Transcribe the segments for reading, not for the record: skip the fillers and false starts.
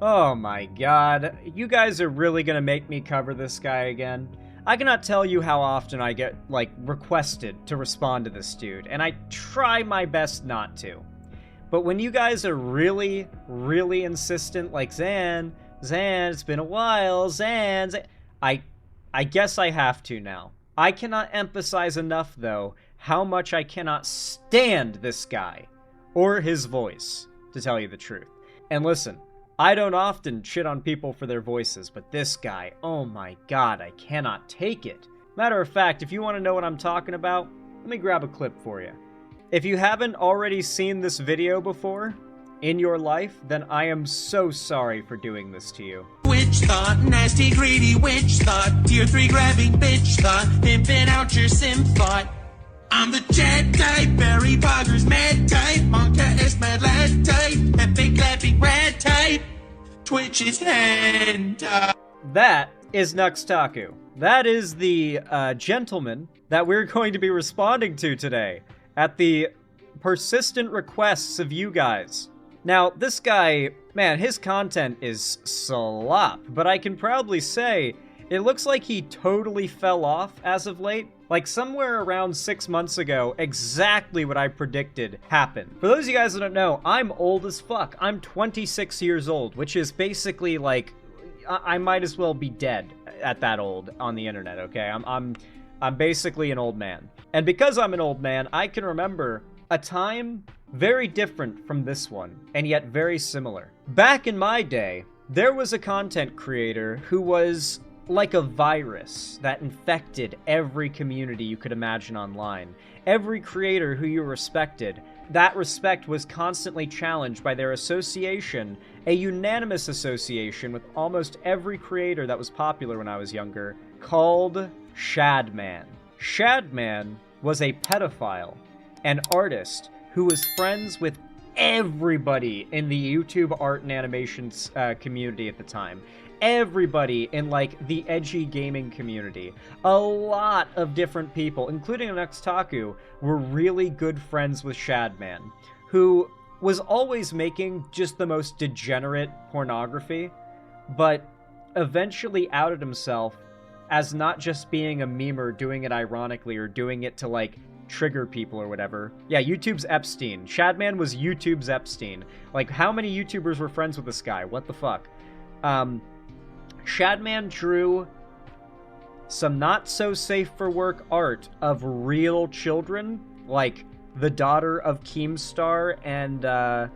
Oh my god, you guys are really gonna make me cover this guy again? I cannot tell you how often I get, like, requested to respond to this dude, and I try my best not to. But when you guys are really, really insistent, like, Zan, it's been a while, Zan, I guess I have to now. I cannot emphasize enough, though, how much I cannot stand this guy, or his voice, to tell you the truth. And listen, I don't often shit on people for their voices, but this guy, oh my god, I cannot take it. Matter of fact, if you want to know what I'm talking about, let me grab a clip for you. If you haven't already seen this video before in your life, then I am so sorry for doing this to you. Witch thought, nasty greedy witch thought, tier 3 grabbing bitch thought, pimping out your sim thought. I'm the Jet type, Barry Poggers mad type, Monka is mad lad type, epic clapping rad type, Twitch is hand type. That is Nux Taku. That is the gentleman that we're going to be responding to today at the persistent requests of you guys. Now, this guy, man, his content is slop, but I can proudly say it looks like he totally fell off as of late. Like, somewhere around 6 months ago, exactly what I predicted happened. For those of you guys that don't know, I'm old as fuck. I'm 26 years old, which is basically, like, I might as well be dead at that old on the internet, okay? I'm basically an old man. And because I'm an old man, I can remember a time very different from this one, and yet very similar. Back in my day, there was a content creator who was like a virus that infected every community you could imagine online. Every creator who you respected, that respect was constantly challenged by their association, a unanimous association with almost every creator that was popular when I was younger, called Shadman. Shadman was a pedophile, an artist who was friends with everybody in the YouTube art and animations community at the time. Everybody in, like, the edgy gaming community. A lot of different people, including Nux Taku, were really good friends with Shadman, who was always making just the most degenerate pornography, but eventually outed himself as not just being a memer doing it ironically or doing it to, like, trigger people or whatever. Yeah, YouTube's Epstein. Shadman was YouTube's Epstein. Like, how many YouTubers were friends with this guy? What the fuck? Shadman drew some not-so-safe-for-work art of real children, like the daughter of Keemstar and, I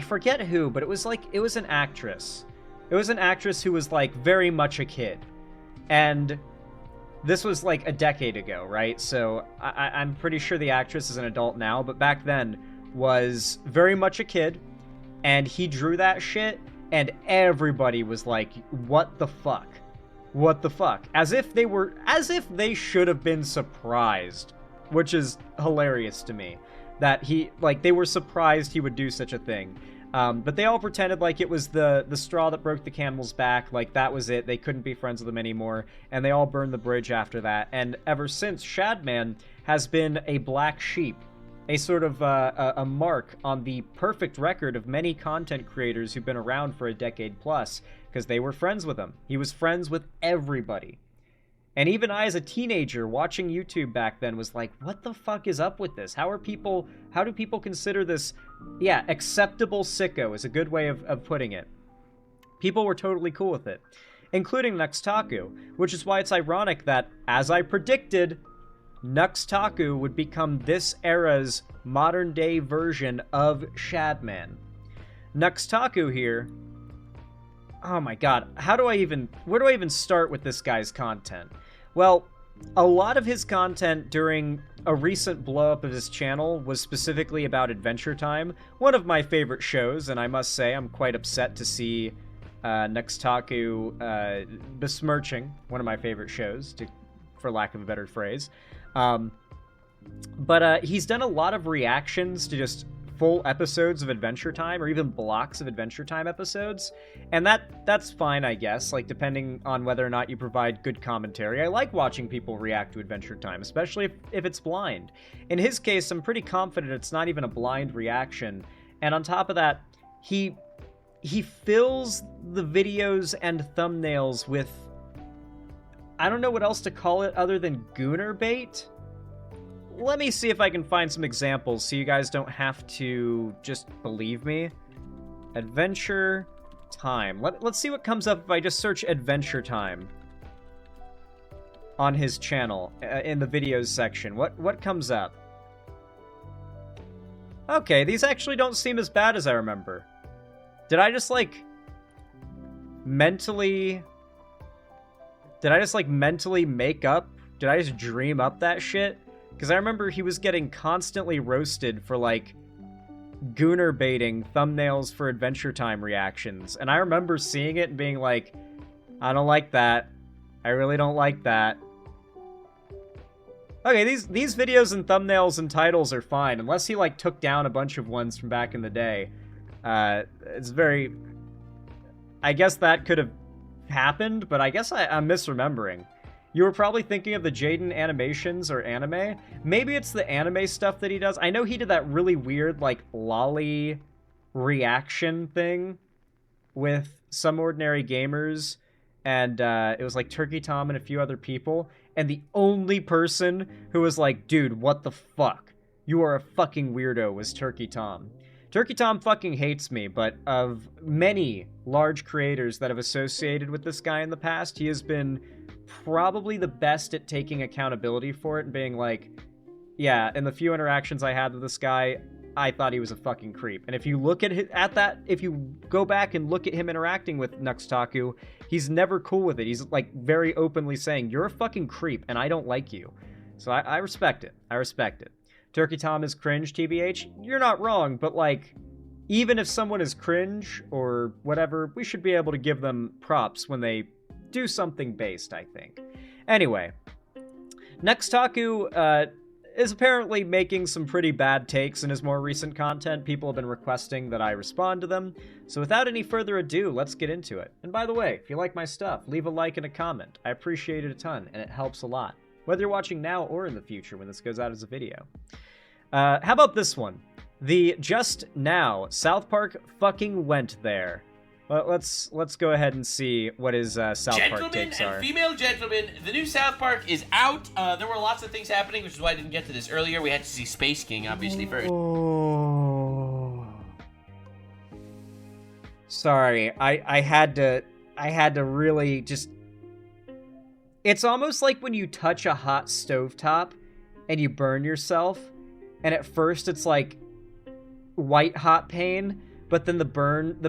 forget who, but it was an actress. It was an actress who was, like, very much a kid. And this was, like, a decade ago, right? So I'm pretty sure the actress is an adult now, but back then was very much a kid, and he drew that shit, and everybody was like, what the fuck? What the fuck? As if they should have been surprised, which is hilarious to me, that they were surprised he would do such a thing. But they all pretended like it was the straw that broke the camel's back, like that was it, they couldn't be friends with him anymore, and they all burned the bridge after that. And ever since, Shadman has been a black sheep, a sort of a mark on the perfect record of many content creators who've been around for a decade plus, because they were friends with him. He was friends with everybody. And even I, as a teenager, watching YouTube back then, was like, what the fuck is up with this? How do people consider this, yeah, acceptable sicko is a good way of putting it. People were totally cool with it, including Nux Taku, which is why it's ironic that, as I predicted, Nux Taku would become this era's modern-day version of Shadman. Nux Taku here, oh my god, where do I even start with this guy's content? Well, a lot of his content during a recent blow-up of his channel was specifically about Adventure Time, one of my favorite shows, and I must say I'm quite upset to see Nux Taku besmirching one of my favorite shows, for lack of a better phrase. But he's done a lot of reactions to just full episodes of Adventure Time, or even blocks of Adventure Time episodes, and that's fine, I guess, like, depending on whether or not you provide good commentary. I like watching people react to Adventure Time, especially if it's blind. In his case, I'm pretty confident it's not even a blind reaction, and on top of that, he he fills the videos and thumbnails with, I don't know what else to call it other than gooner bait. Let me see if I can find some examples so you guys don't have to just believe me. Adventure time. Let's see what comes up if I just search adventure time on his channel in the videos section. What comes up? Okay, these actually don't seem as bad as I remember. Did I just like mentally make up? Did I just dream up that shit? Because I remember he was getting constantly roasted for like gooner baiting thumbnails for Adventure Time reactions. And I remember seeing it and being like, I don't like that. I really don't like that. Okay, these videos and thumbnails and titles are fine, unless he like took down a bunch of ones from back in the day. It's very... I guess that could have happened, but I guess I'm misremembering. You were probably thinking of the Jaden animations or anime. Maybe it's the anime stuff that he does. I know he did that really weird, like, lolly reaction thing with Some Ordinary Gamers, and it was like Turkey Tom and a few other people, and the only person who was like, dude, what the fuck? You are a fucking weirdo, was Turkey Tom. Turkey Tom fucking hates me, but of many large creators that have associated with this guy in the past, he has been probably the best at taking accountability for it and being like, yeah, in the few interactions I had with this guy, I thought he was a fucking creep. And if you look at that, if you go back and look at him interacting with Nux Taku, he's never cool with it. He's like very openly saying, you're a fucking creep and I don't like you. So I respect it. I respect it. Turkey Tom is cringe, TBH. You're not wrong, but like, even if someone is cringe or whatever, we should be able to give them props when they do something based, I think. Anyway, NuxTaku is apparently making some pretty bad takes in his more recent content. People have been requesting that I respond to them. So without any further ado, let's get into it. And by the way, if you like my stuff, leave a like and a comment. I appreciate it a ton, and it helps a lot, whether you're watching now or in the future when this goes out as a video. How about this one? The just now, South Park fucking went there. Let's go ahead and see what his South Park takes are. Gentlemen and female gentlemen, the new South Park is out. There were lots of things happening, which is why I didn't get to this earlier. We had to see Space King, obviously, first. Oh. Sorry, I had to really just... It's almost like when you touch a hot stovetop and you burn yourself, and at first it's like white hot pain, but then the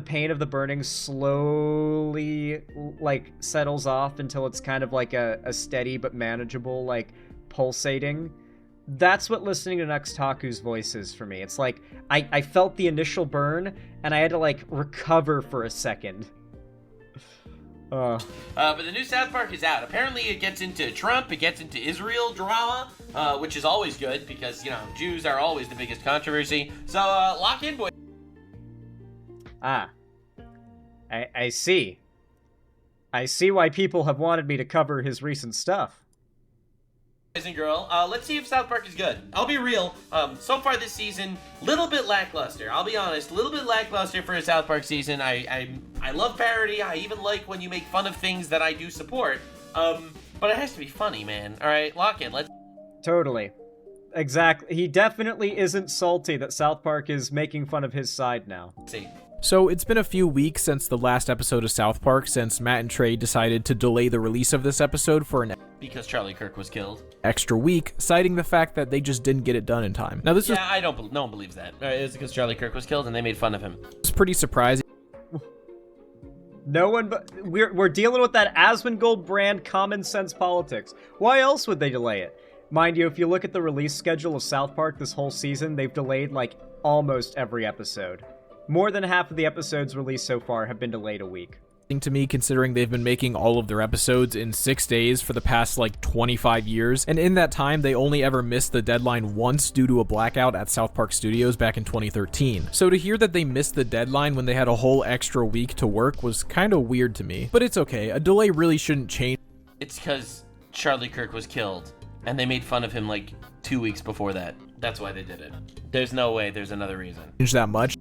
pain of the burning slowly like settles off until it's kind of like a steady but manageable like pulsating. That's what listening to Nux Taku's voice is for me. It's like I felt the initial burn and I had to like recover for a second. But the new South Park is out. Apparently it gets into Trump, it gets into Israel drama, which is always good because, you know, Jews are always the biggest controversy. So, lock in, boys. Ah. I see. I see why people have wanted me to cover his recent stuff. Boys and girl, let's see if South Park is good. I'll be real, so far this season, little bit lackluster. I'll be honest, a little bit lackluster for a South Park season. I love parody. I even like when you make fun of things that I do support. But it has to be funny, man. All right, lock in. Let's. Totally. Exactly. He definitely isn't salty that South Park is making fun of his side now. See. So it's been a few weeks since the last episode of South Park, since Matt and Trey decided to delay the release of this episode for an Because Charlie Kirk was killed. extra week, citing the fact that they just didn't get it done in time. Now this No one believes that. It's because Charlie Kirk was killed and they made fun of him. was pretty surprising. No one but... We're dealing with that Asmongold brand common sense politics. Why else would they delay it? Mind you, if you look at the release schedule of South Park this whole season, they've delayed, like, almost every episode. More than half of the episodes released so far have been delayed a week. To me, considering they've been making all of their episodes in 6 days for the past like 25 years, and in that time they only ever missed the deadline once due to a blackout at South Park Studios back in 2013. So to hear that they missed the deadline when they had a whole extra week to work was kind of weird to me, but it's okay. A delay really shouldn't change. It's because Charlie Kirk was killed and they made fun of him like 2 weeks before that. That's why they did it. There's no way there's another reason. That much.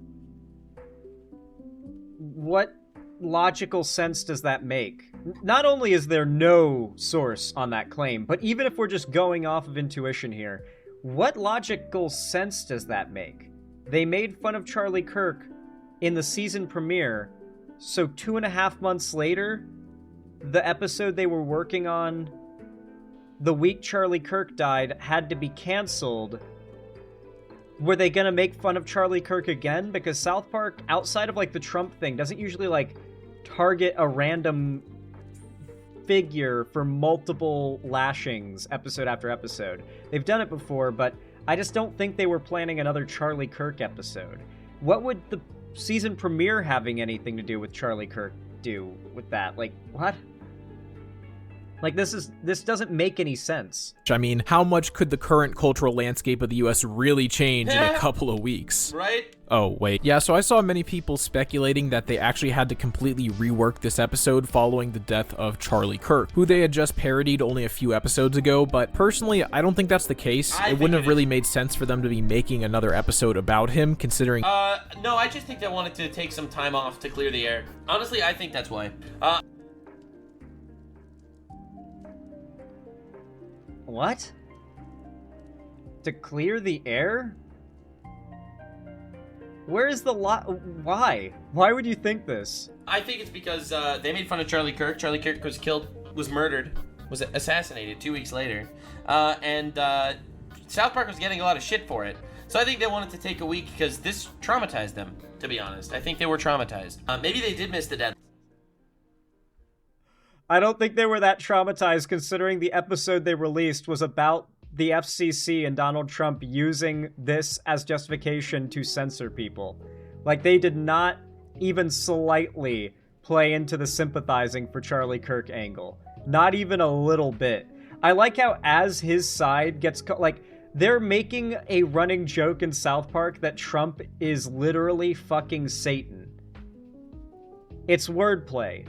what logical sense does that make? Not only is there no source on that claim, but even if we're just going off of intuition here, what logical sense does that make? They made fun of Charlie Kirk in the season premiere, so 2.5 months later, the episode they were working on the week Charlie Kirk died had to be canceled. Were they gonna make fun of Charlie Kirk again? Because South Park, outside of like the Trump thing, doesn't usually like target a random figure for multiple lashings episode after episode. They've done it before, but I just don't think they were planning another Charlie Kirk episode. What would the season premiere having anything to do with Charlie Kirk do with that? Like, what? Like, this doesn't make any sense. I mean, how much could the current cultural landscape of the US really change in a couple of weeks? Right? Oh, wait. Yeah, so I saw many people speculating that they actually had to completely rework this episode following the death of Charlie Kirk, who they had just parodied only a few episodes ago, but personally, I don't think that's the case. It wouldn't have really made sense for them to be making another episode about him, considering... No, I just think they wanted to take some time off to clear the air. Honestly, I think that's why. What? To clear the air? Where is the why? Why would you think this? I think it's because they made fun of Charlie Kirk. Charlie Kirk was murdered, was assassinated 2 weeks later. And South Park was getting a lot of shit for it. So I think they wanted to take a week because this traumatized them, to be honest. I think they were traumatized. Maybe they did miss the deadline. I don't think they were that traumatized, considering the episode they released was about the FCC and Donald Trump using this as justification to censor people. Like, they did not even slightly play into the sympathizing for Charlie Kirk angle. Not even a little bit. I like how as his side gets... like, they're making a running joke in South Park that Trump is literally fucking Satan. It's wordplay.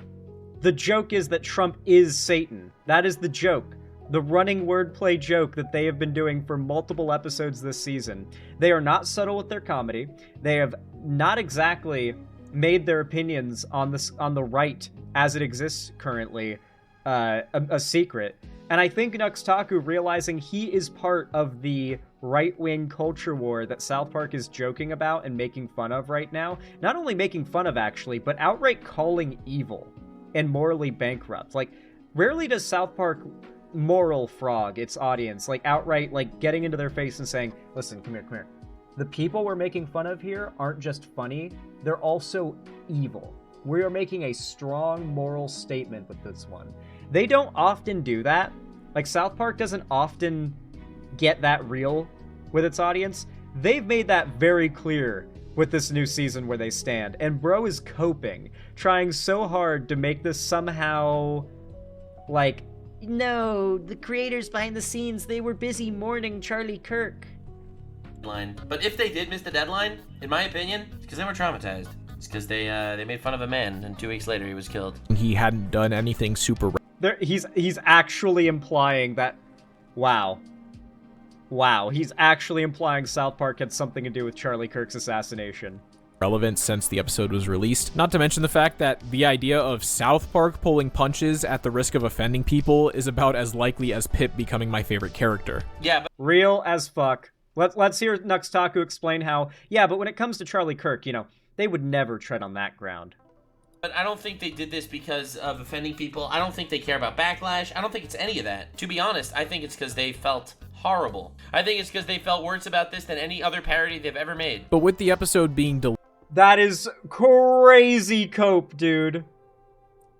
The joke is that Trump is Satan. That is the joke. The running wordplay joke that they have been doing for multiple episodes this season. They are not subtle with their comedy. They have not exactly made their opinions on the right as it exists currently a secret. And I think Nux Taku, realizing he is part of the right-wing culture war that South Park is joking about and making fun of right now, not only making fun of actually, but outright calling evil and morally bankrupt. Like, rarely does South Park moral frog its audience, like outright, like getting into their face and saying, listen, come here. The people we're making fun of here aren't just funny, they're also evil. We are making a strong moral statement with this one. They don't often do that. Like, South Park doesn't often get that real with its audience. They've made that very clear with this new season where they stand. And bro is coping, trying so hard to make this somehow, like, no, the creators behind the scenes, they were busy mourning Charlie Kirk. But if they did miss the deadline, in my opinion, it's because they were traumatized. It's because they made fun of a man, and 2 weeks later he was killed. He hadn't done anything super... He's actually implying that... Wow, he's actually implying South Park had something to do with Charlie Kirk's assassination. Relevant since the episode was released. Not to mention the fact that the idea of South Park pulling punches at the risk of offending people is about as likely as Pip becoming my favorite character. Yeah, but... Real as fuck. Let's hear Nux Taku explain how... Yeah, but when it comes to Charlie Kirk, you know, they would never tread on that ground. But I don't think they did this because of offending people. I don't think they care about backlash. I don't think it's any of that. To be honest, I think it's because they felt horrible. I think it's because they felt worse about this than any other parody they've ever made. But with the episode being delayed... That is crazy cope, dude.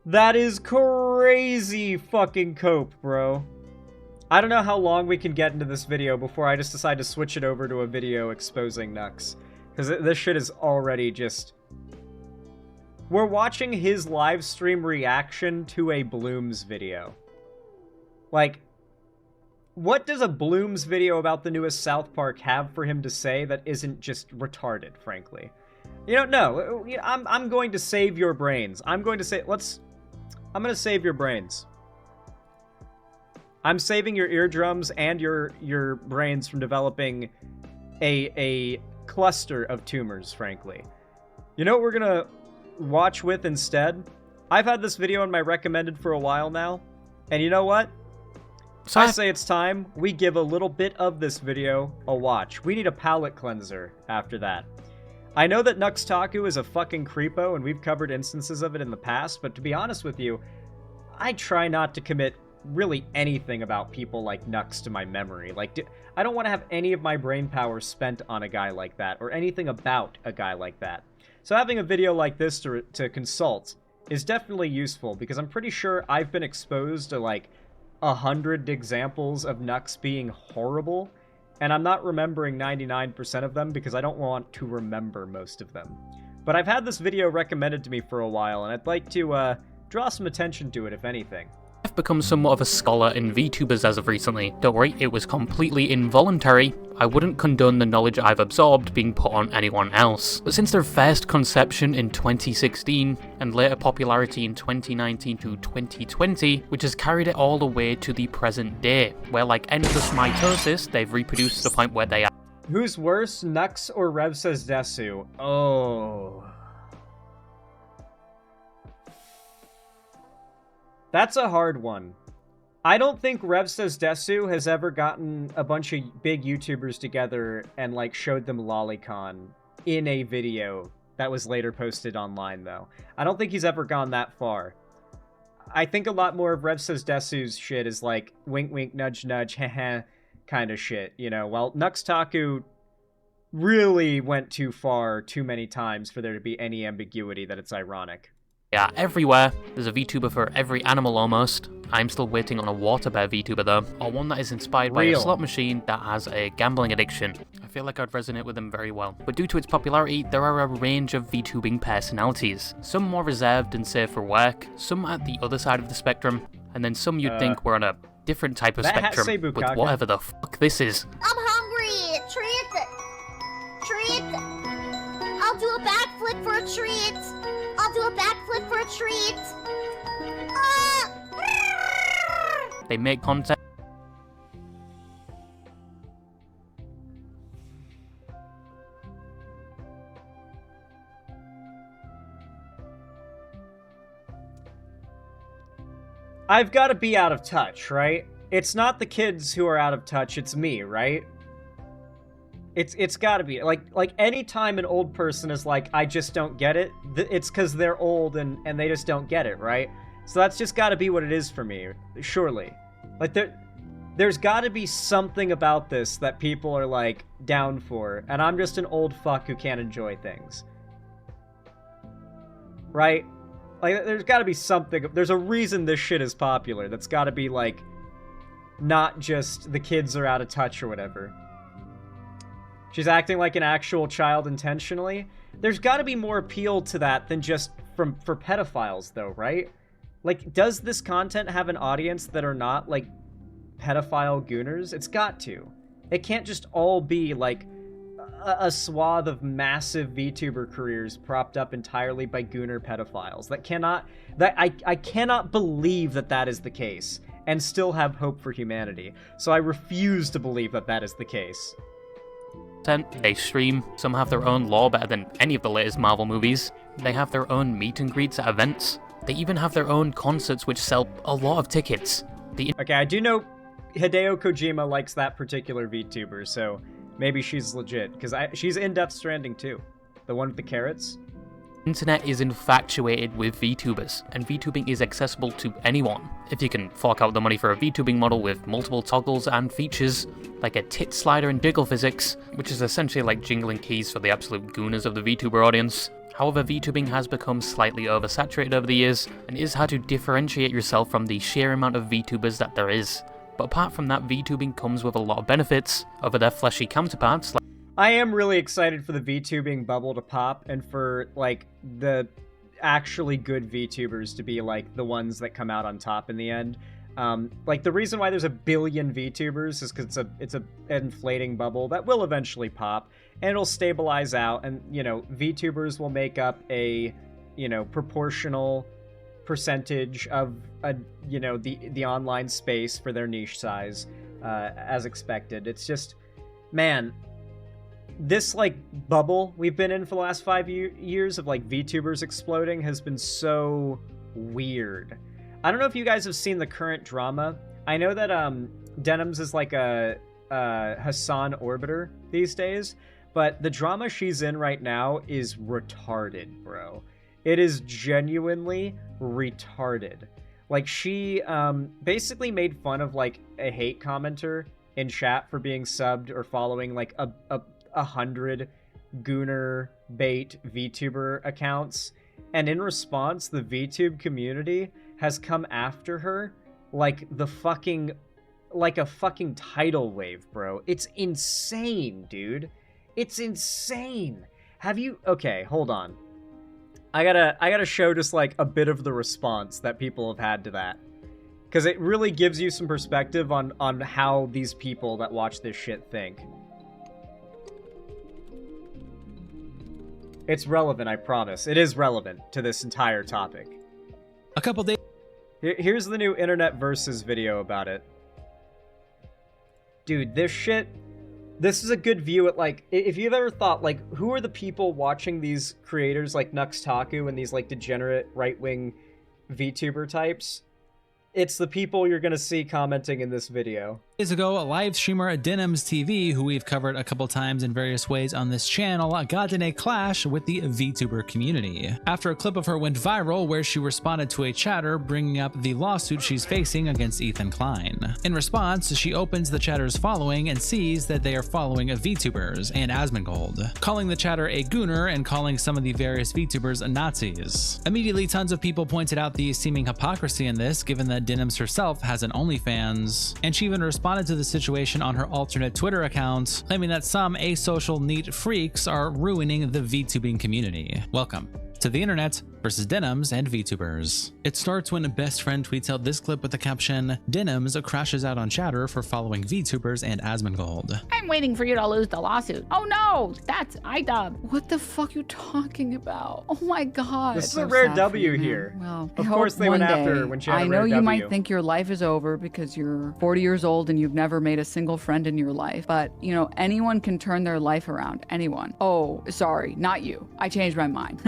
That is crazy fucking cope, bro. I don't know how long we can get into this video before I just decide to switch it over to a video exposing Nux. Because this shit is already just... We're watching his live stream reaction to a Blooms video. Like, what does a Blooms video about the newest South Park have for him to say that isn't just retarded, frankly? You know, no, I'm going to save your brains. I'm going to save your brains. I'm saving your eardrums and your brains from developing a cluster of tumors, frankly. You know what we're watch with instead, I've had this video in my recommended for a while now, and you know what? So I say it's time we give a little bit of this video a watch. We need a palate cleanser after that. I know that Nux Taku is a fucking creepo, and we've covered instances of it in the past, but to be honest with you, I try not to commit really anything about people like Nux to my memory. Like, I don't want to have any of my brain power spent on a guy like that, or anything about a guy like that. So having a video like this to consult is definitely useful, because I'm pretty sure I've been exposed to, like, 100 examples of Nux being horrible, and I'm not remembering 99% of them because I don't want to remember most of them. But I've had this video recommended to me for a while, and I'd like to draw some attention to it, if anything. I've become somewhat of a scholar in VTubers as of recently. Don't worry, it was completely involuntary. I wouldn't condone the knowledge I've absorbed being put on anyone else. But since their first conception in 2016, and later popularity in 2019 to 2020, which has carried it all the way to the present day, where like endless mitosis, they've reproduced to the point where they are. Who's worse, Nux or Rev Says Desu? Oh... That's a hard one. I don't think Rev Says Desu has ever gotten a bunch of big YouTubers together and, like, showed them Lolicon in a video that was later posted online, though. I don't think he's ever gone that far. I think a lot more of Rev Says Desu's shit is, like, wink wink, nudge nudge, heh kind of shit, you know? While Nux Taku really went too far too many times for there to be any ambiguity that it's ironic. Yeah, everywhere. There's a VTuber for every animal almost. I'm still waiting on a water bear VTuber though, or one that is inspired by a slot machine that has a gambling addiction. I feel like I'd resonate with them very well. But due to its popularity, there are a range of VTubing personalities. Some more reserved and safe for work, some at the other side of the spectrum, and then some you'd think were on a different type of spectrum, with whatever the fuck this is. I'm hungry! Treat! I'll do a backflip for a treat! I'll do a backflip for a treat! They make content. I've got to be out of touch, right? It's not the kids who are out of touch, it's me, right? It's got to be like any time an old person is like, I just don't get it, it's because they're old and they just don't get it, right? So that's just got to be what it is for me, surely. Like there's got to be something about this that people are like down for, and I'm just an old fuck who can't enjoy things, right? Like there's got to be something. There's a reason this shit is popular. That's got to be like not just the kids are out of touch or whatever. She's acting like an actual child intentionally. There's got to be more appeal to that than just for pedophiles, though, right? Like, does this content have an audience that are not, like, pedophile gooners? It's got to. It can't just all be, like, a swath of massive VTuber careers propped up entirely by gooner pedophiles. I cannot believe that that is the case, and still have hope for humanity. So I refuse to believe that that is the case. They stream, some have their own lore better than any of the latest Marvel movies. They have their own meet and greets at events. They even have their own concerts which sell a lot of tickets. Okay, I do know Hideo Kojima likes that particular VTuber, so maybe she's legit, because she's in Death Stranding too. The one with the carrots. Internet is infatuated with VTubers, and VTubing is accessible to anyone. If you can fork out the money for a VTubing model with multiple toggles and features, like a tit slider and jiggle physics, which is essentially like jingling keys for the absolute gooners of the VTuber audience. However, VTubing has become slightly oversaturated over the years, and it is hard to differentiate yourself from the sheer amount of VTubers that there is. But apart from that, VTubing comes with a lot of benefits over their fleshy counterparts. I am really excited for the VTubing bubble to pop, and for, like, the actually good VTubers to be, like, the ones that come out on top in the end. Like, the reason why there's a billion VTubers is because it's a inflating bubble that will eventually pop, and it'll stabilize out, and, you know, VTubers will make up a, you know, proportional percentage of, you know, the online space for their niche size, as expected. It's just, man... this like bubble we've been in for the last 5 years of like VTubers exploding has been so weird. I don't know if you guys have seen the current drama. I know that Denims is like a Hassan Orbiter these days, but the drama she's in right now is retarded, bro. It is genuinely retarded. Like, she basically made fun of like a hate commenter in chat for being subbed or following like a 100 Gooner bait VTuber accounts, and in response the VTube community has come after her like a fucking tidal wave, bro. It's insane, dude. It's insane. Okay, hold on. I gotta show just like a bit of the response that people have had to that, because it really gives you some perspective on how these people that watch this shit think. It's relevant, I promise. It is relevant to this entire topic. A couple days. Here's the new Internet Versus video about it. Dude, this is a good view at, like, if you've ever thought, like, who are the people watching these creators like Nux Taku and these, like, degenerate right-wing VTuber types? It's the people you're gonna see commenting in this video. Days ago, a live streamer Denims TV, who we've covered a couple times in various ways on this channel, got in a clash with the VTuber community. After a clip of her went viral where she responded to a chatter bringing up the lawsuit she's facing against Ethan Klein. In response, she opens the chatter's following and sees that they are following VTubers and Asmongold, calling the chatter a gooner and calling some of the various VTubers Nazis. Immediately, tons of people pointed out the seeming hypocrisy in this, given that Denims herself has an OnlyFans, and she even responded to the situation on her alternate Twitter account, claiming that some asocial neat freaks are ruining the VTubing community. Welcome to the internet versus Denims and VTubers. It starts when a best friend tweets out this clip with the caption, "Denims crashes out on chatter for following VTubers and Asmongold." I'm waiting for you to lose the lawsuit. Oh no, that's iDub. What the fuck you talking about? Oh my god. This is a rare W here. Well, of course they went after her when she had a rare W. I know you might think your life is over because you're 40 years old and you've never made a single friend in your life, but you know, anyone can turn their life around. Anyone. Oh, sorry, not you. I changed my mind.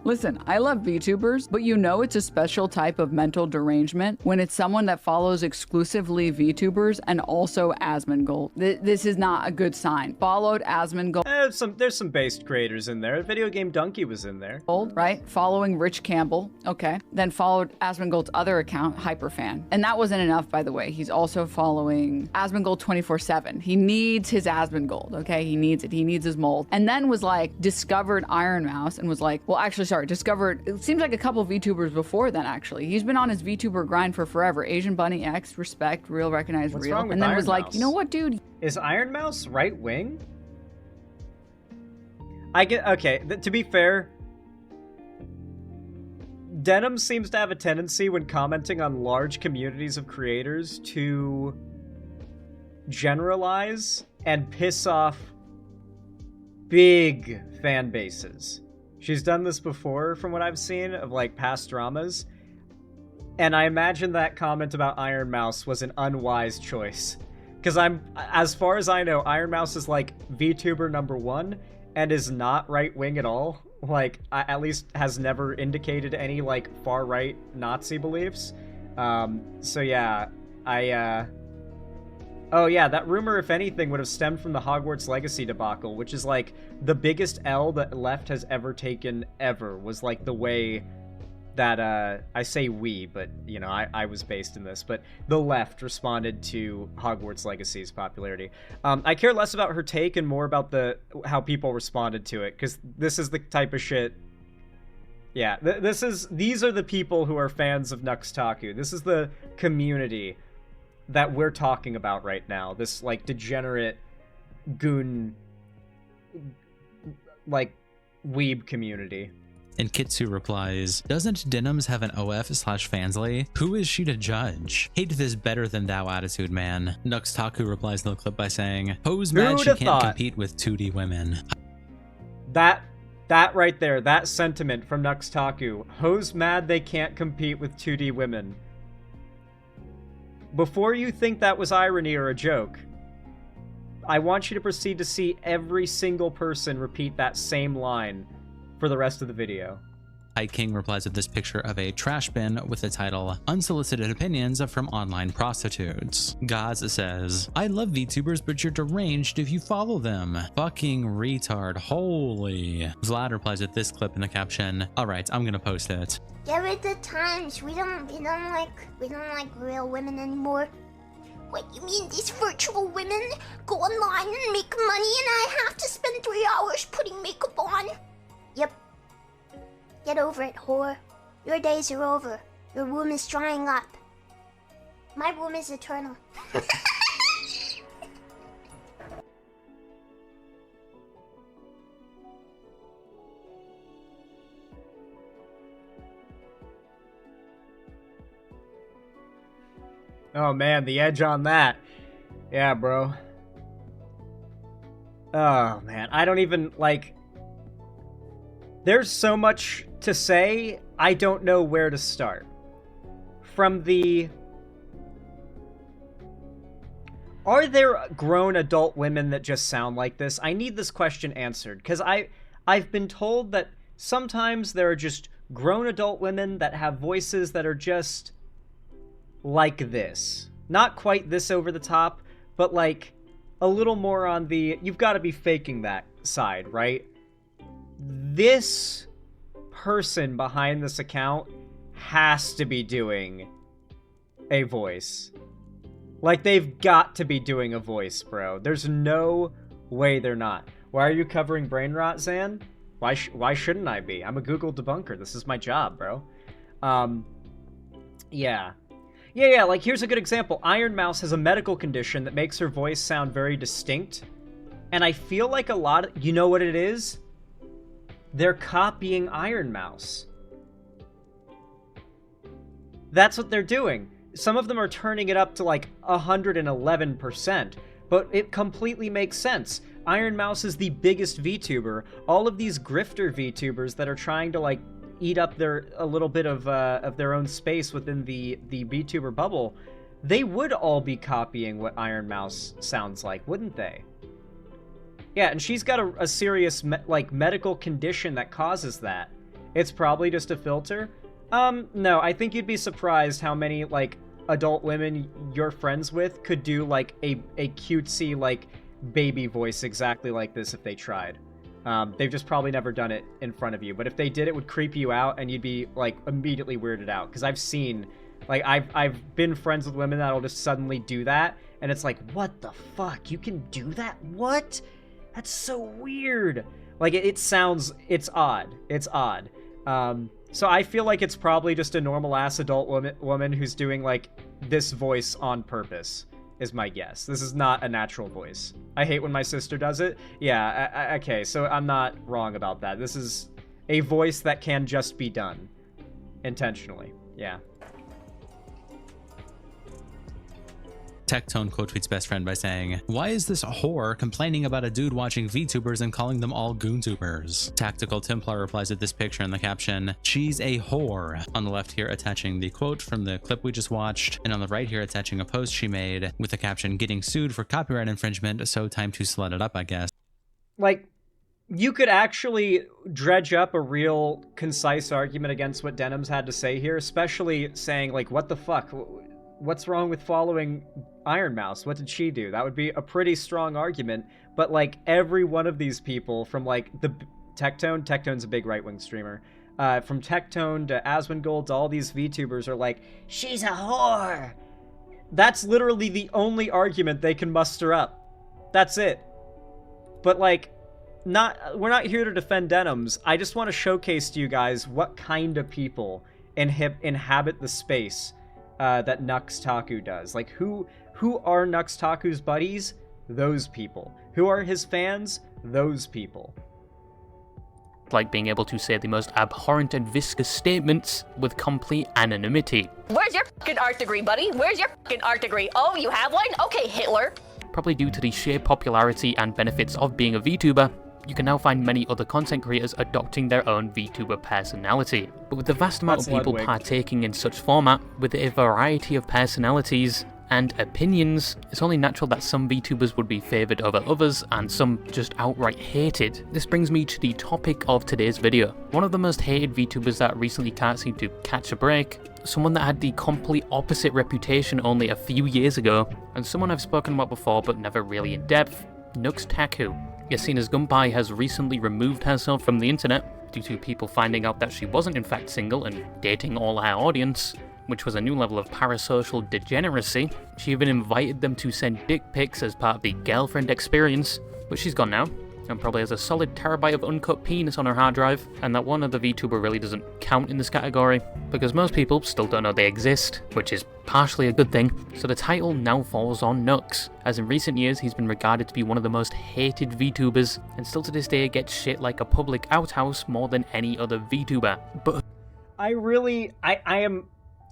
Listen, I love VTubers, but you know it's a special type of mental derangement when it's someone that follows exclusively VTubers and also Asmongold. This is not a good sign. Followed Asmongold. There's some based creators in there. Video Game Donkey was in there. Right? Following Rich Campbell. Okay. Then followed Asmongold's other account, Hyperfan. And that wasn't enough, by the way. He's also following Asmongold 24/7. He needs his Asmongold, okay? He needs it. He needs his mold. And then was like, discovered Iron Mouse and was like, well, actually, sorry, discovered, it seems like a couple VTubers before then, actually. He's been on his VTuber grind for forever. Asian Bunny X, respect, real, recognize, What's real. wrong with And then Iron was like, Mouse? you know what, dude? Is Iron Mouse right wing? Okay, to be fair, Denim seems to have a tendency when commenting on large communities of creators to generalize and piss off big fan bases. She's done this before from what I've seen of like past dramas, and I imagine that comment about Iron Mouse was an unwise choice. Because as far as I know, Iron Mouse is like VTuber #1 and is not right-wing at all. Like, at least has never indicated any like far-right Nazi beliefs. So yeah, oh yeah, that rumor, if anything, would have stemmed from the Hogwarts Legacy debacle, which is like the biggest L that left has ever taken ever, was like the way that, I say we, but, you know, I was based in this, but the left responded to Hogwarts Legacy's popularity. I care less about her take and more about how people responded to it, because this is the type of shit. Yeah, these are the people who are fans of Nux Taku. This is the community that we're talking about right now. This, like, degenerate goon, like, weeb community. And Kitsu replies, "Doesn't Denims have an OF/Fansly? Who is she to judge? Hate this better than thou attitude, man." Nux Taku replies to the clip by saying, "Ho's mad she can't compete with 2D women." That right there, that sentiment from Nux Taku. Ho's mad they can't compete with 2D women. Before you think that was irony or a joke, I want you to proceed to see every single person repeat that same line for the rest of the video. Ike King replies with this picture of a trash bin with the title, Unsolicited Opinions from Online Prostitutes. Gaz says, I love VTubers, but you're deranged if you follow them. Fucking retard, holy. Vlad replies with this clip in the caption, alright, I'm gonna post it. There are the times we don't like real women anymore. What, you mean these virtual women go online and make money and I have to spend 3 hours putting makeup on? Yep. Get over it, whore. Your days are over. Your womb is drying up. My womb is eternal. Oh man, the edge on that. Yeah, bro. Oh man, I don't even, like... There's so much to say, I don't know where to start. From the... Are there grown adult women that just sound like this? I need this question answered, because I've been told that sometimes there are just grown adult women that have voices that are just like this. Not quite this over the top, but like a little more on the, you've got to be faking that side, right? This person behind this account has to be doing a voice. Like, they've got to be doing a voice, bro. There's no way they're not. Why are you covering brain rot, Zan? Why shouldn't I be? I'm a Google debunker. This is my job, bro. Yeah. Yeah, like, here's a good example. Iron Mouse has a medical condition that makes her voice sound very distinct. And I feel like a lot of... You know what it is? They're copying Iron Mouse. That's what they're doing. Some of them are turning it up to like 111%, but it completely makes sense. Iron Mouse is the biggest VTuber. All of these grifter VTubers that are trying to like eat up a little bit of their own space within the VTuber bubble, they would all be copying what Iron Mouse sounds like, wouldn't they? Yeah, and she's got a serious medical condition that causes that. It's probably just a filter. No, I think you'd be surprised how many like adult women you're friends with could do like a cutesy like baby voice exactly like this if they tried. They've just probably never done it in front of you, but if they did, it would creep you out and you'd be like immediately weirded out. Because I've seen, like, I've been friends with women that'll just suddenly do that, and it's like, what the fuck? You can do that? What? That's so weird. Like, it's odd. It's odd. So I feel like it's probably just a normal-ass adult woman who's doing, like, this voice on purpose, is my guess. This is not a natural voice. I hate when my sister does it. Yeah, okay, so I'm not wrong about that. This is a voice that can just be done. Intentionally. Yeah. Tectone quote tweets best friend by saying, why is this whore complaining about a dude watching VTubers and calling them all goontubers? Tactical Templar replies with this picture in the caption, she's a whore. On the left here attaching the quote from the clip we just watched, and on the right here attaching a post she made with the caption, getting sued for copyright infringement, so time to slut it up, I guess. Like, you could actually dredge up a real concise argument against what Denims had to say here, especially saying, like, what the fuck? What's wrong with following Iron Mouse? What did she do? That would be a pretty strong argument, but like every one of these people from like the Tectone's a big right-wing streamer, from Tectone to Asmongold to all these VTubers are like, she's a whore. That's literally the only argument they can muster up. That's it. But like, we're not here to defend Denims. I just want to showcase to you guys what kind of people inhabit the space that Nux Taku does. Like, who are Nux Taku's buddies? Those people. Who are his fans? Those people. Like being able to say the most abhorrent and viscous statements with complete anonymity. Where's your fucking art degree, buddy? Where's your fucking art degree? Oh, you have one? Okay, Hitler. Probably due to the sheer popularity and benefits of being a VTuber, you can now find many other content creators adopting their own VTuber personality. But with the vast amount of people partaking in such format, with a variety of personalities, and opinions, it's only natural that some VTubers would be favoured over others and some just outright hated. This brings me to the topic of today's video. One of the most hated VTubers that recently can't seem to catch a break, someone that had the complete opposite reputation only a few years ago, and someone I've spoken about before but never really in depth, Nux Taku. Yasina's Gunpei has recently removed herself from the internet due to people finding out that she wasn't in fact single and dating all her audience, which was a new level of parasocial degeneracy. She even invited them to send dick pics as part of the girlfriend experience, but she's gone now, and probably has a solid terabyte of uncut penis on her hard drive, and that one other VTuber really doesn't count in this category, because most people still don't know they exist, which is partially a good thing. So the title now falls on Nux, as in recent years he's been regarded to be one of the most hated VTubers, and still to this day gets shit like a public outhouse more than any other VTuber. But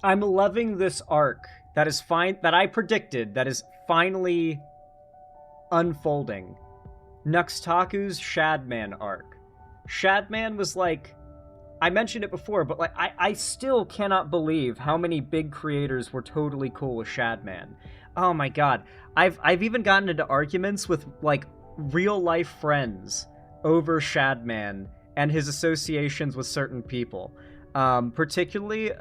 I'm loving this arc that I predicted that is finally unfolding. Nux Taku's Shadman arc. Shadman was like, I mentioned it before, but like I still cannot believe how many big creators were totally cool with Shadman. Oh my god. I've even gotten into arguments with like real life friends over Shadman and his associations with certain people. Particularly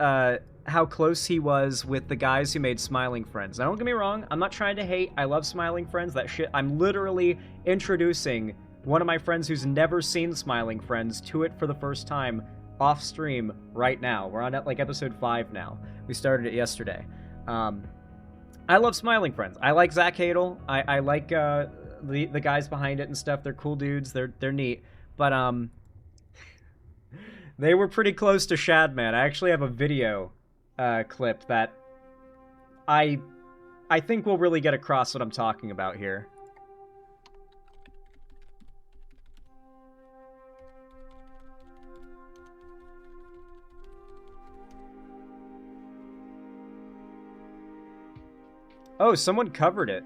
how close he was with the guys who made Smiling Friends. Now, don't get me wrong, I'm not trying to hate. I love Smiling Friends. That shit, I'm literally introducing one of my friends who's never seen Smiling Friends to it for the first time off stream right now. We're on like episode 5 now. We started it yesterday. I love Smiling Friends. I like Zach Hadel. I like the guys behind it and stuff. They're cool dudes. They're neat. But they were pretty close to Shadman. I actually have a video clip that I think will really get across what I'm talking about here. Oh, someone covered it.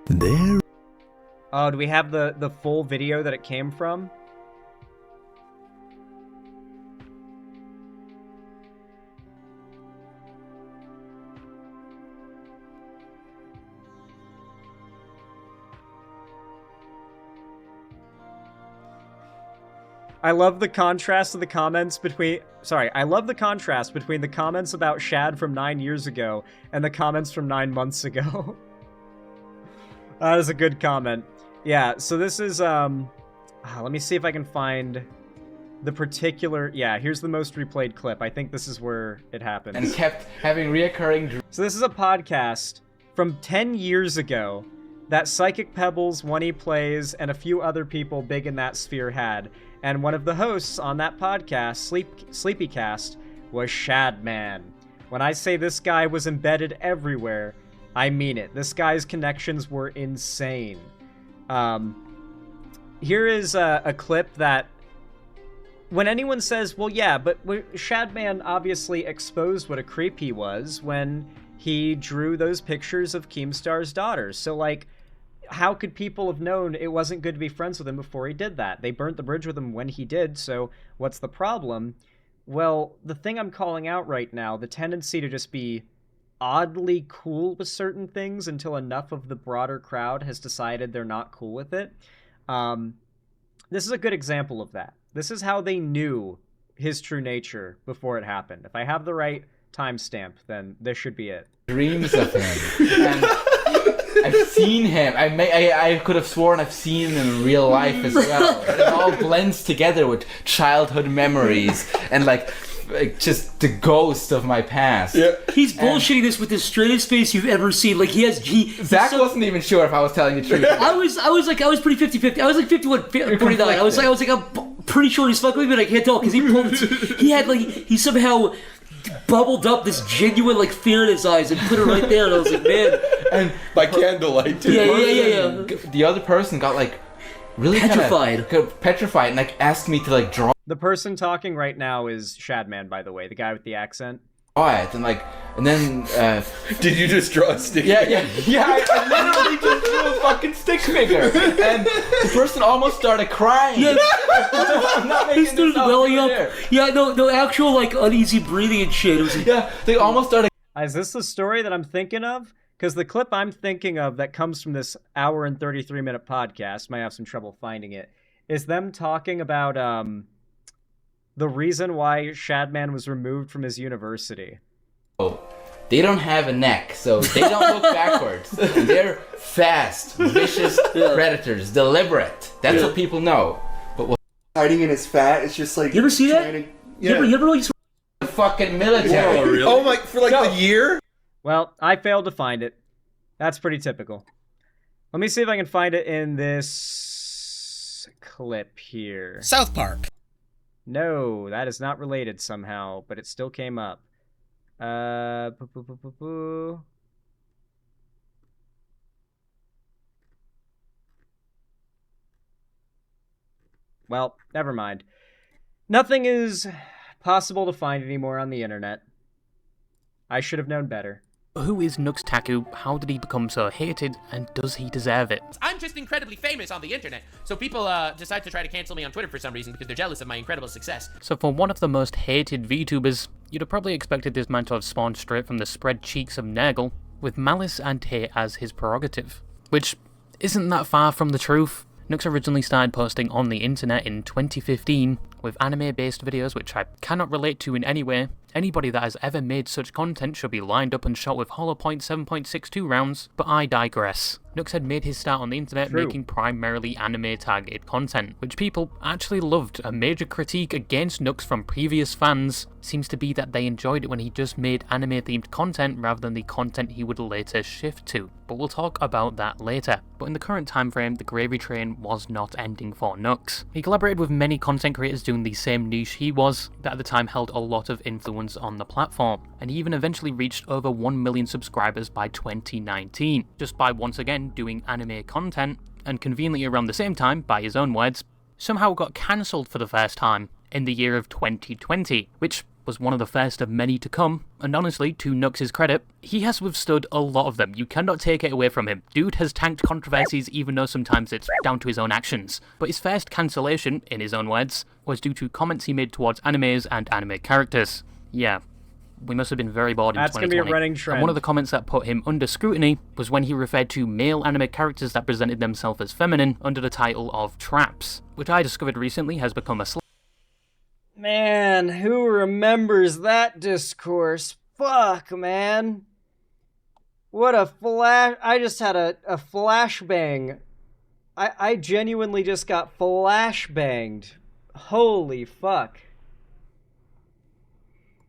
There. Oh, do we have the full video that it came from? I love the contrast of the comments between... Sorry, I love the contrast between the comments about Shad from 9 years ago and the comments from 9 months ago. That is a good comment. Yeah, so this is, let me see if I can find the particular... Yeah, here's the most replayed clip. I think this is where it happens. And kept having reoccurring... So this is a podcast from 10 years ago that Psychic Pebbles, One E Plays, and a few other people big in that sphere had. And one of the hosts on that podcast, Sleepycast, was Shadman. When I say this guy was embedded everywhere, I mean it. This guy's connections were insane. Here is a clip that, when anyone says, well, yeah, but Shadman obviously exposed what a creep he was when he drew those pictures of Keemstar's daughters. So, like, how could people have known it wasn't good to be friends with him before he did that? They burnt the bridge with him when he did, so what's the problem? Well, the thing I'm calling out right now, the tendency to just be oddly cool with certain things until enough of the broader crowd has decided they're not cool with it. This is a good example of that. This is how they knew his true nature before it happened. If I have the right timestamp, then this should be it. Dreams of him. And I've seen him. I could have sworn I've seen him in real life as well. It all blends together with childhood memories and like just the ghost of my past. Yeah. He's bullshitting this with the straightest face you've ever seen. Like Zach wasn't even sure if I was telling the truth. I was pretty 50-50. I was like 51, 49. I was like, I'm pretty sure he's fucking with me, but I can't tell because he somehow bubbled up this genuine like fear in his eyes and put it right there, and I was like, man. And by candlelight too. Yeah. The other person got like really petrified and like asked me to like draw. The person talking right now is Shadman, by the way, the guy with the accent. It and then did you just draw a stick? Yeah. I literally just drew a fucking stick figure, and the person almost started crying. Yeah. I'm not making He started this up. welling You were up. there. Yeah, no actual like uneasy breathing and shit. It was like, Yeah, they almost started. Is this the story that I'm thinking of? Because the clip I'm thinking of that comes from this hour and 33-minute podcast, might have some trouble finding it, is them talking about the reason why Shadman was removed from his university. They don't have a neck, so they don't look backwards. They're fast, vicious predators, deliberate. That's what people know. But what hiding in his fat, it's just like... You ever see that? training- You ever really the fucking military? Whoa, really? Oh my, for like a year? Well, I failed to find it. That's pretty typical. Let me see if I can find it in this clip here. South Park. No, that is not related somehow, but it still came up. Well, never mind. Nothing is possible to find anymore on the internet. I should have known better. Who is Nux Taku? How did he become so hated? And does he deserve it? I'm just incredibly famous on the internet, so people decide to try to cancel me on Twitter for some reason because they're jealous of my incredible success. So for one of the most hated VTubers, you'd have probably expected this man to have spawned straight from the spread cheeks of Nurgle, with malice and hate as his prerogative. Which isn't that far from the truth. Nux originally started posting on the internet in 2015 with anime-based videos which I cannot relate to in any way. Anybody that has ever made such content should be lined up and shot with hollow point 7.62 rounds, but I digress. Nux had made his start on the internet making primarily anime-targeted content, which people actually loved. A major critique against Nux from previous fans seems to be that they enjoyed it when he just made anime-themed content rather than the content he would later shift to, but we'll talk about that later. But in the current time frame, the gravy train was not ending for Nux. He collaborated with many content creators doing the same niche he was, that at the time held a lot of influence on the platform, and he even eventually reached over 1 million subscribers by 2019, just by once again doing anime content, and conveniently around the same time, by his own words, somehow got cancelled for the first time in the year of 2020, which was one of the first of many to come, and honestly, to Nux's credit, he has withstood a lot of them. You cannot take it away from him. Dude has tanked controversies even though sometimes it's down to his own actions. But his first cancellation, in his own words, was due to comments he made towards animes and anime characters. Yeah, we must have been very bored in 2020. That's going to be a running trend. And one of the comments that put him under scrutiny was when he referred to male anime characters that presented themselves as feminine under the title of traps, which I discovered recently has become a Man, who remembers that discourse? Fuck, man. What a flash. I just had a flashbang. I genuinely just got flashbanged. Holy fuck.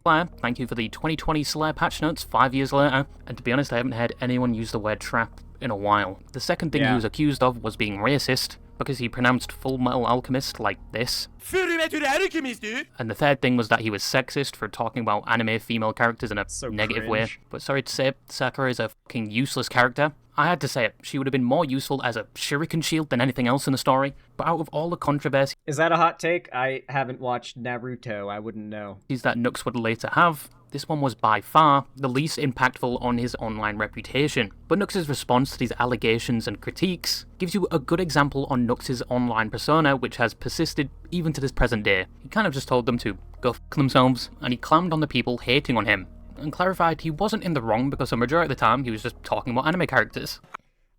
Thank you for the 2020 Slayer patch notes 5 years later, and to be honest, I haven't heard anyone use the word trap in a while. The second thing he was accused of was being racist, because he pronounced Full Metal Alchemist like this. And the third thing was that he was sexist for talking about anime female characters in a negative way. But sorry to say it, Sakura is a fucking useless character. I had to say it, she would have been more useful as a shuriken shield than anything else in the story, but out of all the controversy... Is that a hot take? I haven't watched Naruto, I wouldn't know. ...that Nux would later have, this one was by far the least impactful on his online reputation. But Nux's response to these allegations and critiques gives you a good example on Nux's online persona, which has persisted even to this present day. He kind of just told them to go f*** themselves, and he clammed on the people hating on him, and clarified he wasn't in the wrong because the majority of the time he was just talking about anime characters.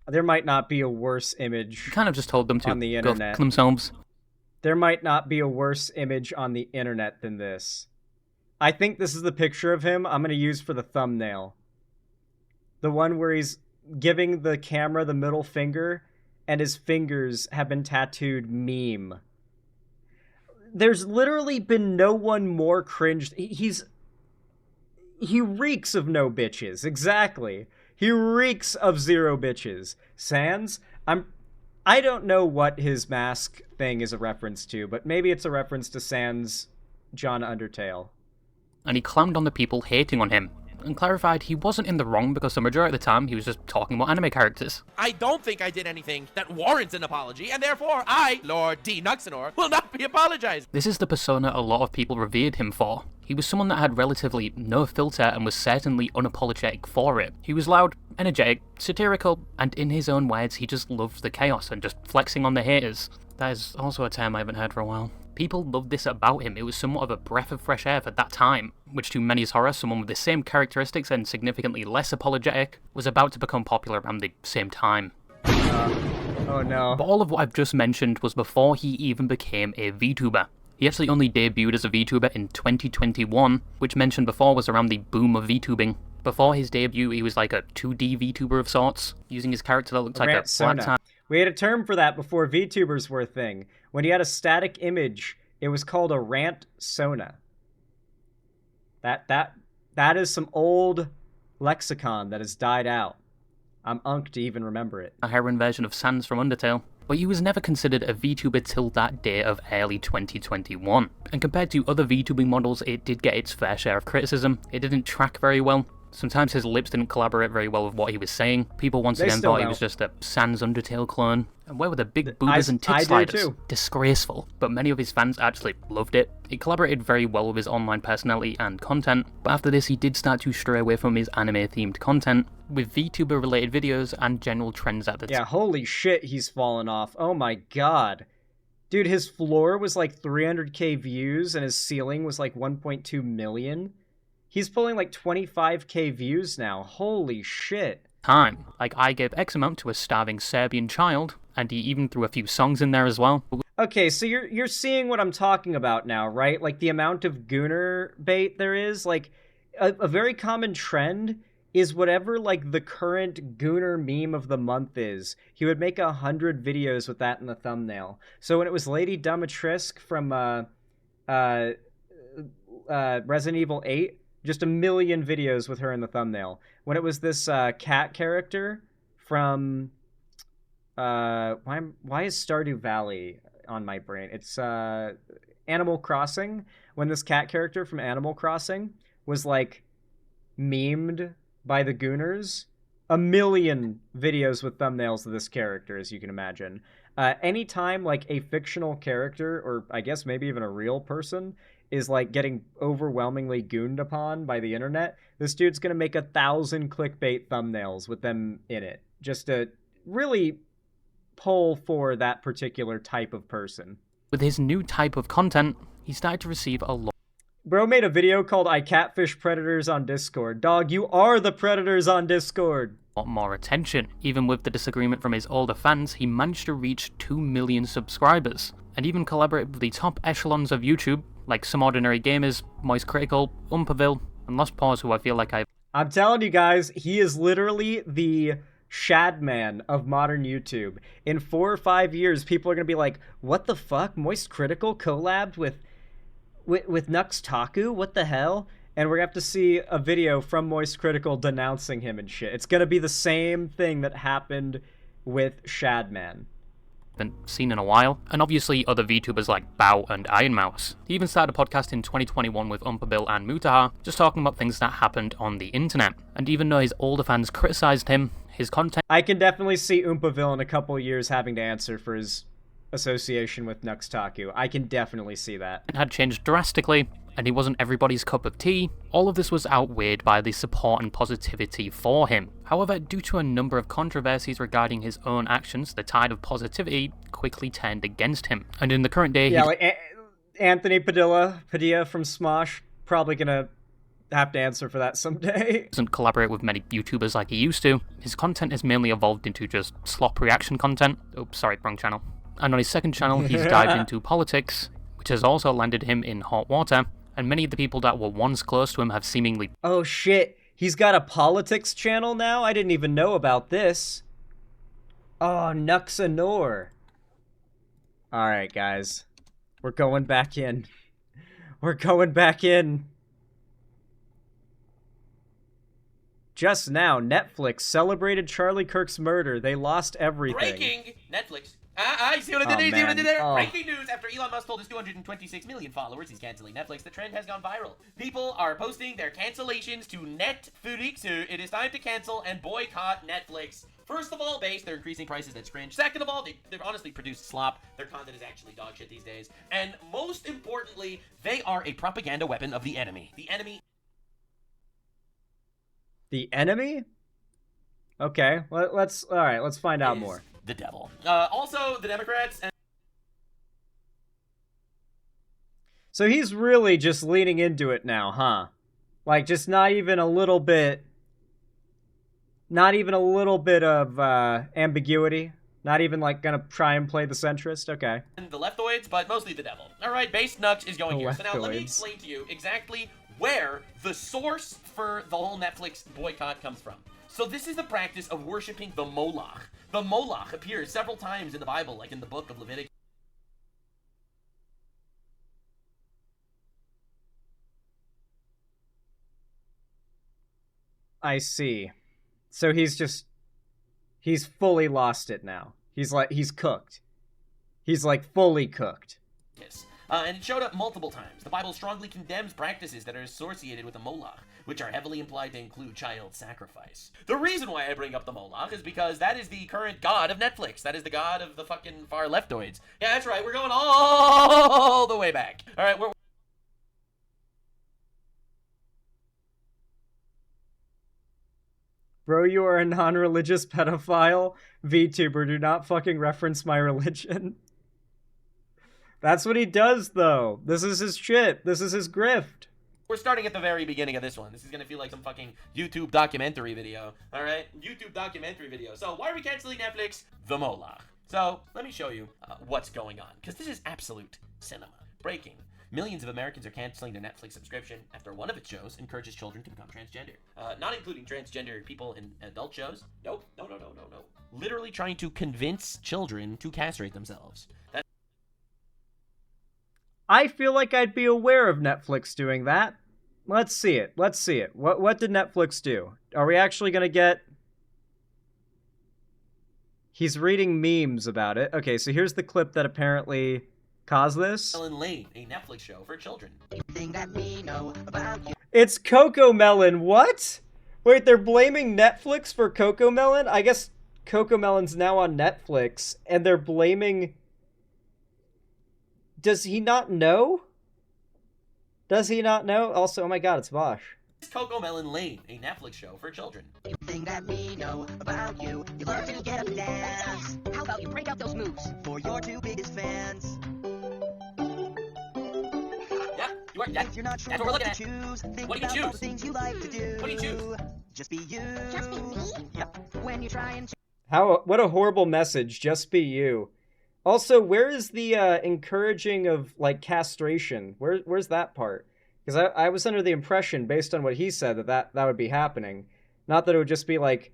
There might not be a worse image. He kind of just told them to on the go internet. F*** themselves. There might not be a worse image on the internet than this. I think this is the picture of him I'm going to use for the thumbnail. The one where he's giving the camera the middle finger, and his fingers have been tattooed meme. There's literally been no one more cringed. He reeks of no bitches, exactly. He reeks of zero bitches. Sans, I don't know what his mask thing is a reference to, but maybe it's a reference to Sans' John Undertale. And he clammed on the people hating on him. and clarified he wasn't in the wrong because the majority of the time he was just talking about anime characters. I don't think I did anything that warrants an apology, and therefore I, Lord D. Nuxanor, will not be apologizing. This is the persona a lot of people revered him for. He was someone that had relatively no filter and was certainly unapologetic for it. He was loud, energetic, satirical, and in his own words, he just loved the chaos and just flexing on the haters. That is also a term I haven't heard for a while. People loved this about him. It was somewhat of a breath of fresh air for that time, which to many's horror, someone with the same characteristics and significantly less apologetic was about to become popular around the same time. Oh no. But all of what I've just mentioned was before he even became a VTuber. He actually only debuted as a VTuber in 2021, which mentioned before was around the boom of VTubing. Before his debut, he was like a 2D VTuber of sorts, using his character that looked like a black tie. We had a term for that before VTubers were a thing. When you had a static image, it was called a rant sona. That is some old lexicon that has died out. I'm unked to even remember it. A heroin version of Sans from Undertale. But he was never considered a VTuber till that day of early 2021. And compared to other VTubing models, it did get its fair share of criticism. It didn't track very well. Sometimes his lips didn't collaborate very well with what he was saying. People once again thought he was just a Sans Undertale clone. And where were the big boobas and tit sliders? Disgraceful. But many of his fans actually loved it. It collaborated very well with his online personality and content. But after this, he did start to stray away from his anime-themed content, with VTuber-related videos and general trends at the time. Yeah, holy shit, he's fallen off. Oh my god. Dude, his floor was like 300k views, and his ceiling was like 1.2 million. He's pulling like 25k views now. Holy shit. Time. Like, I gave X amount to a starving Serbian child, and he even threw a few songs in there as well. Okay, so you're seeing what I'm talking about now, right? Like, the amount of gooner bait there is. Like, a very common trend is whatever, like, the current gooner meme of the month is. He would make 100 videos with that in the thumbnail. So when it was Lady Dumatrisk from Resident Evil 8, just 1 million videos with her in the thumbnail. When it was this cat character from why is Stardew Valley on my brain? It's Animal Crossing. When this cat character from Animal Crossing was like memed by the Gooners, 1 million videos with thumbnails of this character, as you can imagine. Anytime like a fictional character, or I guess maybe even a real person, is like getting overwhelmingly gooned upon by the internet, this dude's gonna make 1,000 clickbait thumbnails with them in it, just to really pull for that particular type of person. With his new type of content, he started to receive a lot. Bro made a video called I Catfish Predators on Discord. Dog, you are the predators on Discord. More attention. Even with the disagreement from his older fans, he managed to reach 2 million subscribers, and even collaborate with the top echelons of YouTube, like Some Ordinary Gamers, Moist Critical, Umperville, and Lost Paws, who I feel like I'm telling you guys, he is literally the Shadman of modern YouTube. In 4 or 5 years, people are gonna be like, what the fuck? Moist Critical collabed with Nux Taku? What the hell? And we're gonna have to see a video from Moist Critical denouncing him and shit. It's gonna be the same thing that happened with Shadman. Been seen in a while, and obviously other VTubers like Bao and Iron Mouse. He even started a podcast in 2021 with Umperbill and Mutaha, just talking about things that happened on the internet. And even though his older fans criticized him, his content... I can definitely see Umperville in a couple years having to answer for his association with Nux Taku. I can definitely see that. Had changed drastically, and he wasn't everybody's cup of tea. All of this was outweighed by the support and positivity for him. However, due to a number of controversies regarding his own actions, the tide of positivity quickly turned against him. And in the current day, like Anthony Padilla from Smosh, probably gonna have to answer for that someday. Doesn't collaborate with many YouTubers like he used to. His content has mainly evolved into just slop reaction content. Oops, sorry, wrong channel. And on his second channel, he's dived into politics, which has also landed him in hot water. And many of the people that were once close to him have seemingly... Oh shit, he's got a politics channel now? I didn't even know about this. Oh, Nuxanor. Alright, guys. We're going back in. We're going back in. Just now, Netflix celebrated Charlie Kirk's murder. They lost everything. Breaking Netflix. I see what I did there. See what I did there? Breaking news. After Elon Musk told his 226 million followers he's canceling Netflix, the trend has gone viral. People are posting their cancellations to Netflix. It is time to cancel and boycott Netflix. First of all, they're increasing prices. That's cringe. Second of all, they've honestly produced slop. Their content is actually dog shit these days. And most importantly, they are a propaganda weapon of the enemy. The enemy. The enemy? Okay, let's find out more. The devil. Also, the Democrats. So he's really just leaning into it now, huh? Like, just not even a little bit of ambiguity. Not even like gonna try and play the centrist. Okay. And the leftoids, but mostly the devil. All right, base Nux is going here. So now let me explain to you exactly where the source for the whole Netflix boycott comes from. So this is the practice of worshiping the Moloch. The Moloch appears several times in the Bible, like in the book of Leviticus. I see. So he's fully lost it now. He's cooked. He's like fully cooked. Yes. And it showed up multiple times. The Bible strongly condemns practices that are associated with the Moloch, which are heavily implied to include child sacrifice. The reason why I bring up the Moloch is because that is the current god of Netflix. That is the god of the fucking far leftoids. Yeah, that's right. We're going all the way back. All right, Bro, you are a non-religious pedophile. VTuber, do not fucking reference my religion. That's what he does, though. This is his shit. This is his grift. We're starting at the very beginning of this one. This is gonna feel like some fucking YouTube documentary video. All right, YouTube documentary video. So why are we canceling Netflix? The Moloch. So let me show you what's going on, because this is absolute cinema. Breaking. Millions of Americans are canceling their Netflix subscription after one of its shows encourages children to become transgender. Not including transgender people in adult shows. Nope. No. Literally trying to convince children to castrate themselves. I feel like I'd be aware of Netflix doing that. Let's see it. What did Netflix do? Are we actually gonna get... He's reading memes about it. Okay, so here's the clip that apparently caused this. Ellen Lane, a Netflix show for children. It's Coco Melon. What? Wait, they're blaming Netflix for Coco Melon? I guess Coco Melon's now on Netflix, and they're blaming... Does he not know? Does he not know? Also, oh my god, it's Bosch. It's Coco Melon Lane, a Netflix show for children. Everything that we know about you, you love to get up and dance. How about you break out those moves for your two biggest fans? If you're not sure that's what we're looking at. Choose, think what do you about choose? All the things you like to do. What do you choose? Just be you. Just be me? Yep. When you try and... What a horrible message. Just be you. Also, where is the encouraging of, like, castration? Where's that part? Because I was under the impression, based on what he said, that would be happening. Not that it would just be, like,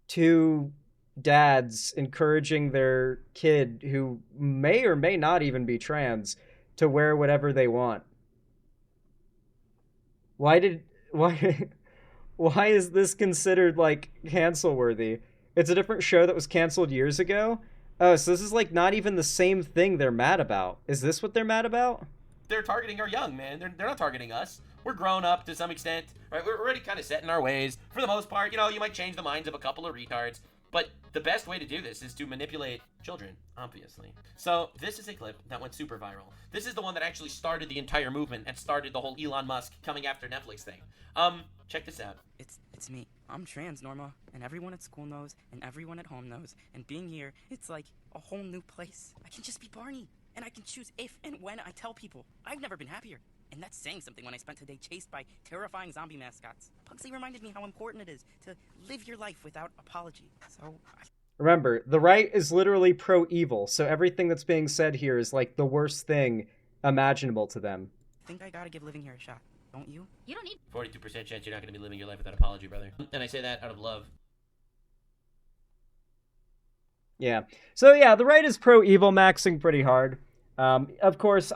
two dads encouraging their kid, who may or may not even be trans, to wear whatever they want. Why is this considered, like, cancel-worthy? It's a different show that was canceled years ago? Oh, so this is, like, not even the same thing they're mad about. Is this what they're mad about? They're targeting our young, man. They're not targeting us. We're grown up to some extent, right? We're already kind of set in our ways. For the most part, you know, you might change the minds of a couple of retards, but the best way to do this is to manipulate children, obviously. So this is a clip that went super viral. This is the one that actually started the entire movement and started the whole Elon Musk coming after Netflix thing. Check this out. It's me. I'm trans, Norma, and everyone at school knows, and everyone at home knows, and being here, it's like a whole new place. I can just be Barney, and I can choose if and when I tell people. I've never been happier, and that's saying something when I spent today chased by terrifying zombie mascots. Pugsley reminded me how important it is to live your life without apology, so... Remember, the right is literally pro-evil, so everything that's being said here is, like, the worst thing imaginable to them. I think I gotta give living here a shot. Don't you? You don't need 42% chance you're not going to be living your life without apology, brother. And I say that out of love. Yeah. So yeah, the right is pro-evil maxing pretty hard. Of course,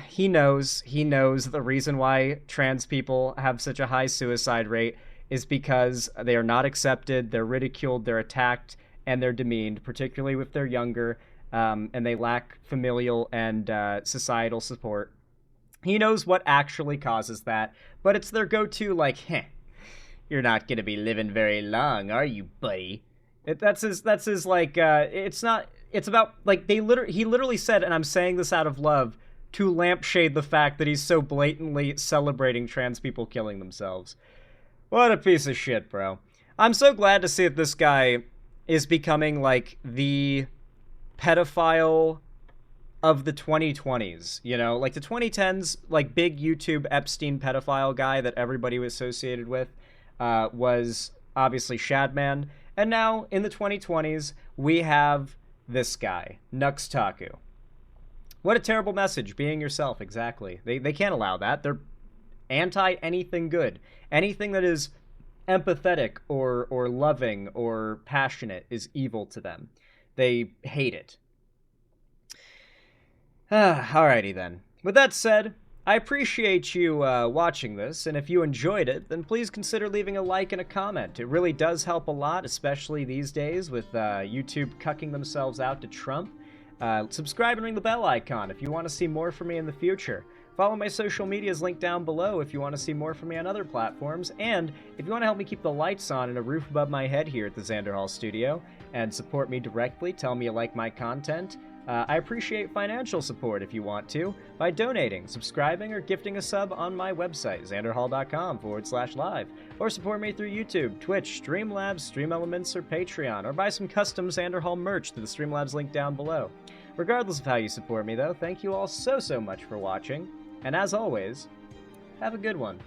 he knows the reason why trans people have such a high suicide rate is because they are not accepted, they're ridiculed, they're attacked, and they're demeaned, particularly if they're younger, and they lack familial and societal support. He knows what actually causes that, but it's their go-to, like, you're not gonna be living very long, are you, buddy? That's his, like, it's about, like, he literally said, and I'm saying this out of love, to lampshade the fact that he's so blatantly celebrating trans people killing themselves. What a piece of shit, bro. I'm so glad to see that this guy is becoming, like, the pedophile of the 2020s, you know? Like, the 2010s, like, big YouTube Epstein pedophile guy that everybody was associated with was obviously Shadman. And now, in the 2020s, we have this guy, Nux Taku. What a terrible message, being yourself, exactly. They can't allow that. They're anti-anything good. Anything that is empathetic or loving or passionate is evil to them. They hate it. Alrighty then. With that said, I appreciate you watching this, and if you enjoyed it, then please consider leaving a like and a comment. It really does help a lot, especially these days with YouTube cucking themselves out to Trump. Subscribe and ring the bell icon if you want to see more from me in the future. Follow my social medias linked down below if you want to see more from me on other platforms, and if you want to help me keep the lights on and a roof above my head here at the Xander Hall Studio, and support me directly, tell me you like my content, I appreciate financial support if you want to, by donating, subscribing, or gifting a sub on my website, xanderhall.com/live, or support me through YouTube, Twitch, Streamlabs, Stream Elements, or Patreon, or buy some custom Xander Hall merch through the Streamlabs link down below. Regardless of how you support me, though, thank you all so much for watching, and as always, have a good one.